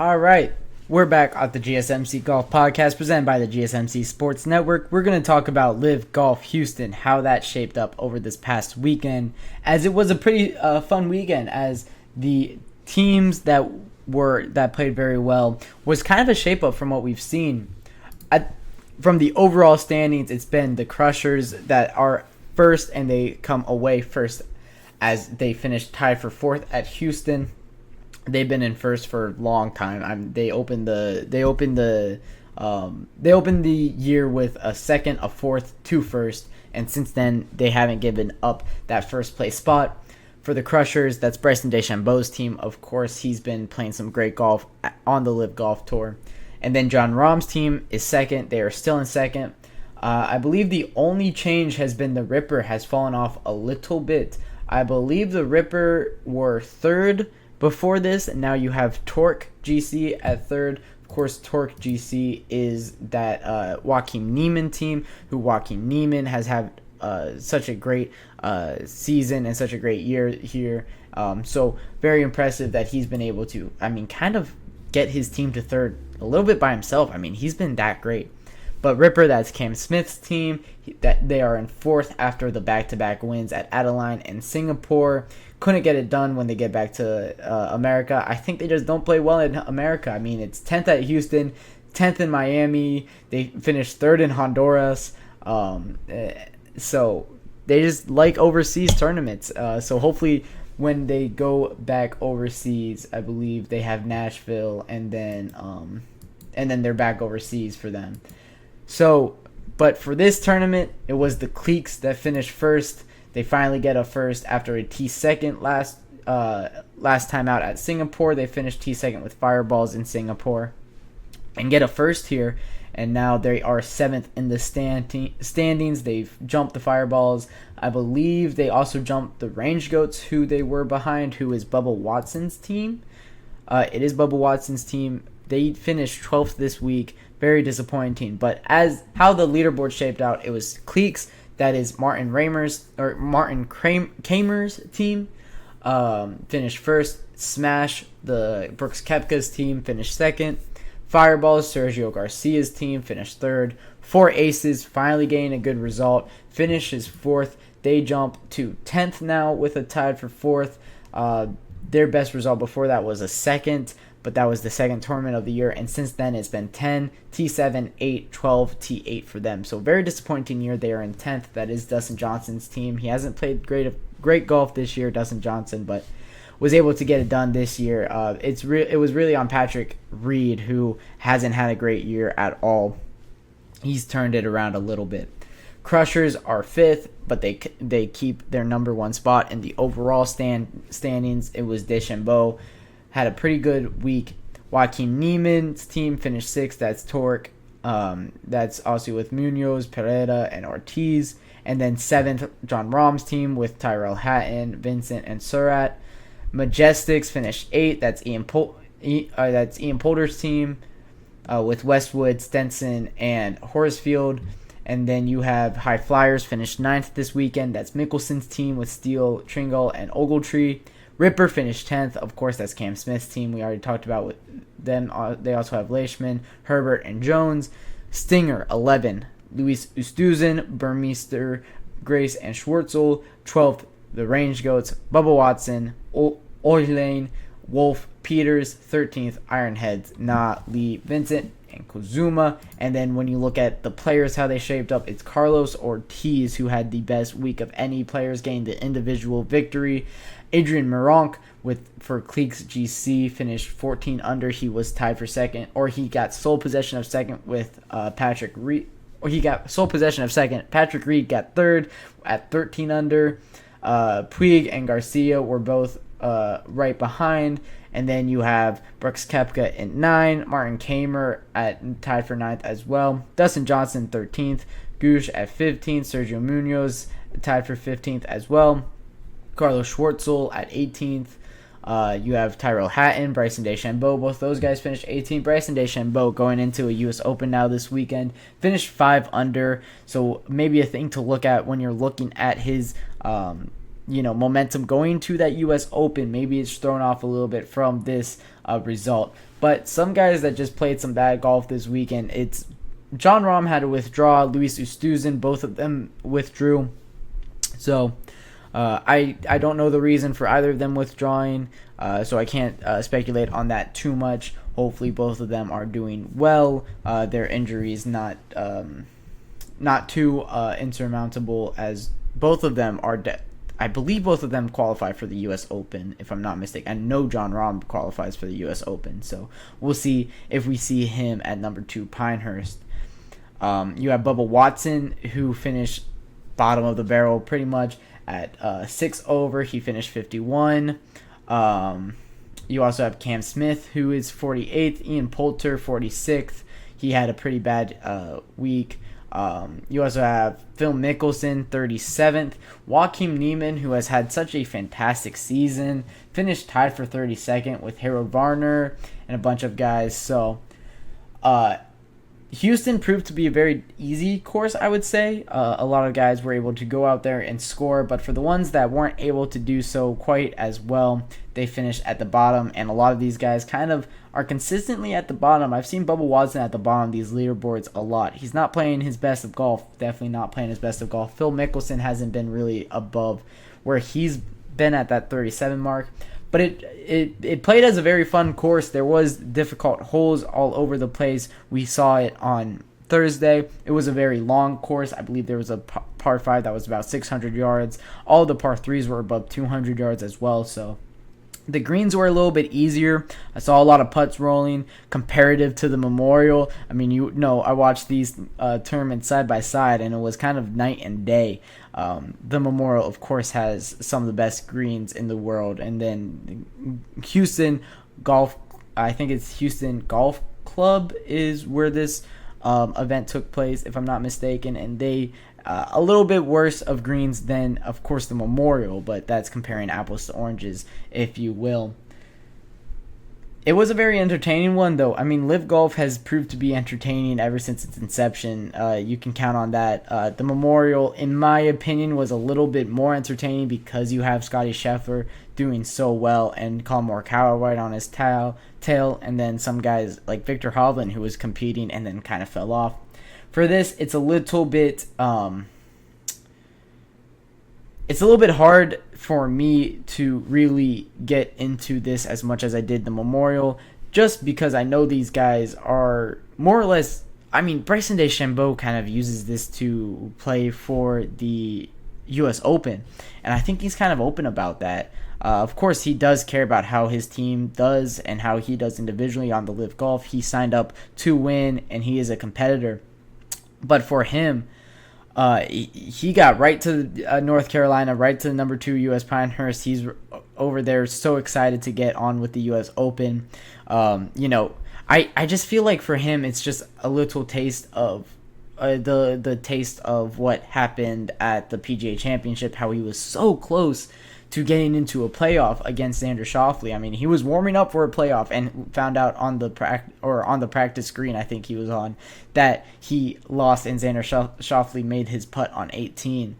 All right, we're back at the GSMC Golf Podcast presented by the GSMC Sports Network. We're going to talk about LIV Golf Houston, how that shaped up over this past weekend, as it was a pretty fun weekend, as the teams that played very well was kind of a shape up from what we've seen. From the overall standings, it's been the Crushers that are first, and they come away first as they finished tied for fourth at Houston. They've been in first for a long time. They opened the year with a second, a fourth, two first, and since then they haven't given up that first place spot. For the Crushers, that's Bryson DeChambeau's team. Of course, he's been playing some great golf on the LIV Golf Tour. And then Jon Rahm's team is second. They are still in second. I believe the only change has been the Ripper has fallen off a little bit. I believe the Ripper were third before this, and now you have Torque GC at third. Of course, Torque GC is that Joaquin Niemann team, who Joaquin Niemann has had such a great season and such a great year here. So very impressive that he's been able to, kind of get his team to third a little bit by himself. He's been that great. But Ripper, that's Cam Smith's team. That they are in fourth after the back-to-back wins at Adeline and Singapore. Couldn't get it done when they get back to America. I think they just don't play well in America. It's 10th at Houston, 10th in Miami. They finished third in Honduras. So they just like overseas tournaments. So hopefully when they go back overseas, I believe they have Nashville, and then they're back overseas for them. So, but for this tournament, it was the Cliques that finished first. They finally get a first after a T2 last time out at Singapore. They finished T2 with Fireballs in Singapore and get a first here. And now they are seventh in the standings. They've jumped the Fireballs. I believe they also jumped the Range Goats, who they were behind, who is Bubba Watson's team. It is Bubba Watson's team. They finished 12th this week. Very disappointing. But as how the leaderboard shaped out, it was Cliques. That is Martin Kramer's team. Finished first. Smash, the Brooks Koepka's team, finished second. Fireballs, Sergio Garcia's team, finished third. Four Aces finally getting a good result. Finishes fourth. They jump to 10th now with a tied for fourth. Their best result before that was a second, but that was the second tournament of the year, and since then it's been 10, T7, 8, 12, T8 for them. So very disappointing year. They are in 10th. That is Dustin Johnson's team. He hasn't played great golf this year, Dustin Johnson, but was able to get it done this year. It was really on Patrick Reed, who hasn't had a great year at all. He's turned it around a little bit. Crushers are fifth, but they keep their number one spot in the overall standings. It was DeChambeau. Had a pretty good week. Joaquin Niemann's team finished sixth. That's Torque. That's also with Munoz, Pereira, and Ortiz. And then seventh, Jon Rahm's team with Tyrell Hatton, Vincent, and Surratt. Majestics finished eighth. That's Ian Poulter's team with Westwood, Stenson, and Horsfield. And then you have High Flyers finished ninth this weekend. That's Mickelson's team with Steele, Tringle, and Ogletree. Ripper finished 10th. Of course, that's Cam Smith's team. We already talked about with them. They also have Leishman, Herbert, and Jones. Stinger, 11. Luis Oosthuizen, Burmeister, Grace, and Schwartzel. 12th, the Range Goats. Bubba Watson, Oilane, Wolf, Peters. 13th, Ironheads, Na, Lee, Vincent, and Kozuma. And then when you look at the players, how they shaped up, it's Carlos Ortiz who had the best week of any players, getting the individual victory. Adrian Meronk for Cliques GC finished 14 under. He was tied for second, or he got sole possession of second with Patrick Reed. Or he got sole possession of second. Patrick Reed got third at 13 under. Puig and Garcia were both right behind. And then you have Brooks Koepka at 9. Martin Kamer tied for 9th as well. Dustin Johnson 13th. Gooch at 15th. Sergio Munoz tied for 15th as well. Carlos Schwartzel at 18th. You have Tyrell Hatton, Bryson DeChambeau. Both those guys finished 18th. Bryson DeChambeau going into a U.S. Open now this weekend. Finished 5 under. So maybe a thing to look at when you're looking at his momentum going to that U.S. Open. Maybe it's thrown off a little bit from this result. But some guys that just played some bad golf this weekend, it's Jon Rahm had to withdraw. Luis Oosthuizen, both of them withdrew. So I don't know the reason for either of them withdrawing, so I can't speculate on that too much. Hopefully both of them are doing well. Their injuries not too insurmountable, as both of them are I believe both of them qualify for the U.S. Open, if I'm not mistaken. I know Jon Rahm qualifies for the U.S. Open, so we'll see if we see him at number 2 Pinehurst. You have Bubba Watson, who finished bottom of the barrel pretty much at 6 over. He finished 51. You also have Cam Smith, who is 48th. Ian Poulter, 46th. He had a pretty bad week. You also have Phil Mickelson, 37th. Joaquin Niemann, who has had such a fantastic season, finished tied for 32nd with Harold Varner and a bunch of guys. So, Houston proved to be a very easy course, I would say. A lot of guys were able to go out there and score, but for the ones that weren't able to do so quite as well, they finished at the bottom, and a lot of these guys kind of are consistently at the bottom. I've seen Bubba Watson at the bottom of these leaderboards a lot. He's not playing his best of golf, definitely not playing his best of golf. Phil Mickelson hasn't been really above where he's been at that 37 mark. But it played as a very fun course. There was difficult holes all over the place. We saw it on Thursday. It was a very long course. I believe there was a par 5 that was about 600 yards. All the par 3s were above 200 yards as well. So the greens were a little bit easier. I saw a lot of putts rolling comparative to the Memorial. I mean, I watched these tournaments side by side, and it was kind of night and day. The Memorial, of course, has some of the best greens in the world. And then Houston Golf, I think it's Houston Golf Club is where this event took place, if I'm not mistaken. And they a little bit worse of greens than, of course, the Memorial, but that's comparing apples to oranges, if you will. It was a very entertaining one, though. I mean, LIV Golf has proved to be entertaining ever since its inception. You can count on that. The Memorial, in my opinion, was a little bit more entertaining because you have Scottie Scheffler doing so well and Colin Morikawa right on his tail, and then some guys like Victor Hovland, who was competing and then kind of fell off. For this, it's a little bit hard for me to really get into this as much as I did the Memorial, just because I know these guys are more or less. I mean, Bryson DeChambeau kind of uses this to play for the U.S. Open, and I think he's kind of open about that. Of course, he does care about how his team does and how he does individually on the LIV Golf. He signed up to win, and he is a competitor. But for him, he got right to North Carolina, right to the number 2 U.S. Pinehurst. He's over there so excited to get on with the U.S. Open. I just feel like for him, it's just a little taste of the taste of what happened at the PGA Championship, how he was so close to getting into a playoff against Xander Schauffele. I mean, he was warming up for a playoff and found out on the practice screen, I think he was on, that he lost and Xander Schauffele made his putt on 18.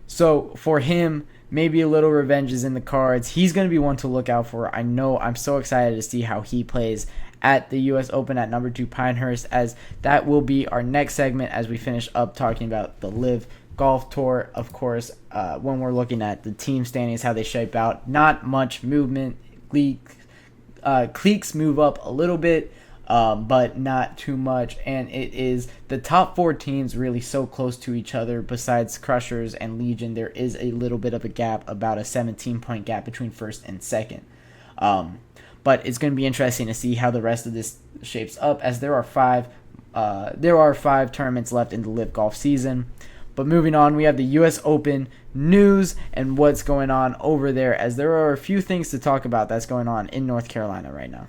So for him, maybe a little revenge is in the cards. He's going to be one to look out for. I know. I'm so excited to see how he plays at the U.S. Open at number 2 Pinehurst, as that will be our next segment as we finish up talking about the LIV Golf Tour. Of course, when we're looking at the team standings, how they shape out, not much movement. Cliques move up a little bit, but not too much, and it is the top 4 teams really so close to each other. Besides Crushers and Legion, there is a little bit of a gap, about a 17-point gap between first and second. But it's going to be interesting to see how the rest of this shapes up, as there are five tournaments left in the LIV Golf season. But moving on, we have the U.S. Open news and what's going on over there, as there are a few things to talk about that's going on in North Carolina right now.